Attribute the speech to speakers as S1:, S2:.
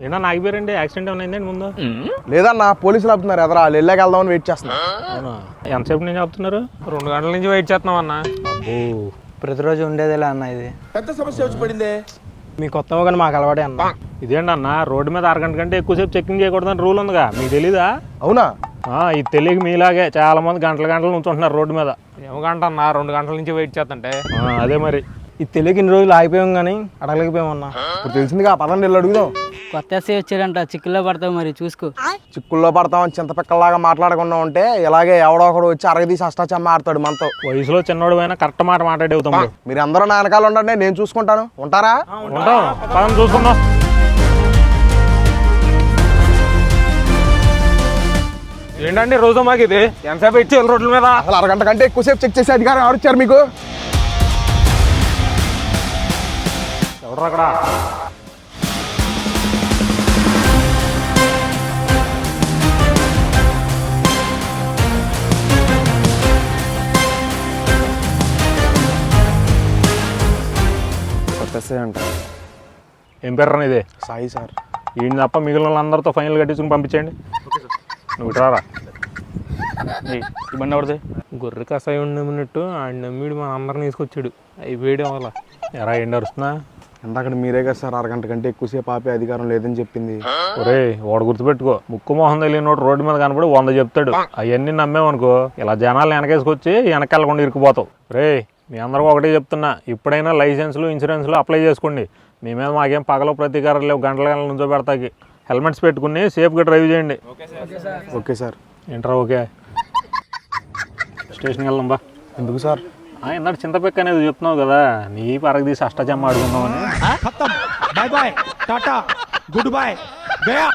S1: ఏమన్నా ఆగిపోయారండి? యాక్సిడెంట్ ఏమైనా అయిందండి ముందు?
S2: లేదన్నా, పోలీసులు ఆపుతున్నారు ఎదరా, వాళ్ళు వెళ్ళాక వెళ్దామని వెయిట్ చేస్తున్నా.
S1: ఎంతసేపు నుంచి ఆపుతున్నారు? 2 గంటల నుంచి వెయిట్ చేస్తున్నాం అన్న. అబ్బో,
S3: ప్రతిరోజు ఉండేదేలే అన్న, ఇది
S2: పెద్ద సమస్య వచ్చి పడిందే.
S3: మీ కొత్త కానీ మాకు అలవాటే అన్న.
S1: ఇదేంటి అన్న, రోడ్డు మీద 6 గంటల కంటే ఎక్కువసేపు చెక్కింగ్ చేయకూడదని రూల్ ఉందిగా, మీకు తెలీదా?
S2: అవునా?
S1: ఇది తెలియక మీలాగే చాలా మంది గంటలు ఉంచుంటున్నారు రోడ్డు మీద. ఏమగంట అన్న, 2 గంటల నుంచి వెయిట్ చేస్తుంటే. అదే మరి
S3: ఇది తెలియక ఇన్ని రోజులు ఆగిపోయాం కానీ అడగలేకపోయామన్నా.
S2: ఇప్పుడు తెలిసిందిగా, పదండి వెళ్ళి అడుగుదాం.
S4: కొత్త ఎస్ఐ వచ్చాడంట, చిక్కుల్లో పడతావు మరి చూసుకో.
S2: చిక్కుల్లో పడతామని చింతపిక్కల్లాగా మాట్లాడకుండా ఉంటే ఇలాగే ఎవడో ఒకడు వచ్చి అరగదీసి అష్టాచమ్మ ఆడతాడు మనతో.
S1: వయసులో చిన్నోడు అయినా కరెక్ట్ మాట మాట్లాడే తమ్ముడు.
S2: మీరు అందరూ నా వెనకాల ఉండండి, నేను చూసుకుంటాను. ఉంటారా?
S1: ఉంటాం, పదం చూసుకుందాం. ఏంటండి రోజు మాకు ఇది ఎంతసేపు ఇచ్చి రోడ్ల మీద?
S2: అసలు 1 గంట కంటే ఎక్కువసేపు చెక్ చేసే అధికారం ఎవరు ఇచ్చారు మీకు?
S1: ఎవరు అక్కడ?
S2: కొత్తసే అంట.
S1: ఏం పేరు ఇది?
S2: సాయి సార్.
S1: ఈయన తప్ప మిగిలిన వాళ్ళందరితో ఫైనల్ కట్టించుకుని పంపించండి. నువ్వు రారా.
S3: ఇబ్బంది పడుతుంది.
S1: గొర్రె కసాయి ఉన్నట్టు ఆయన నమ్మిడు మన అందరిని తీసుకొచ్చాడు. అవి వేడి అవ్వాల. ఎరా ఎండ అరుస్తున్నా?
S2: ఇందాక మీరే కదా సార్ 1 గంట కంటే ఎక్కువసేపు ఆపే అధికారం లేదని చెప్పింది.
S1: ఒరే, వాడు గుర్తుపెట్టుకో, ముక్కు మొహం తెలియనోడు రోడ్డు మీద కనపడి 100 చెప్తాడు. అవన్నీ నమ్మేవనుకో, ఇలా జనాలు వెనకేసుకొచ్చి వెనకెళ్ళకుండా ఇరుక్కుపోతావు. రే, మీ అందరికీ ఒకటే చెప్తున్నా, ఇప్పుడైనా లైసెన్సులు ఇన్సూరెన్స్లు అప్లై చేసుకోండి. మీ మీద మాకేం పగలో ప్రతీకారం లేవు. గంటల నుంచో పెడతాకి. హెల్మెట్స్ పెట్టుకుని సేఫ్గా డ్రైవ్ చేయండి.
S2: Okay sir.
S1: ఏంట్రా ఓకే? స్టేషన్కి వెళ్దాం బా.
S2: ఎందుకు సార్?
S1: ఇందాక చింతపెక్క అనేది చెప్తున్నావు కదా, నీ పరగ తీసి అష్టజమ్మ ఆడుకుందామని.
S5: Bye bye, tata, goodbye, Gaya.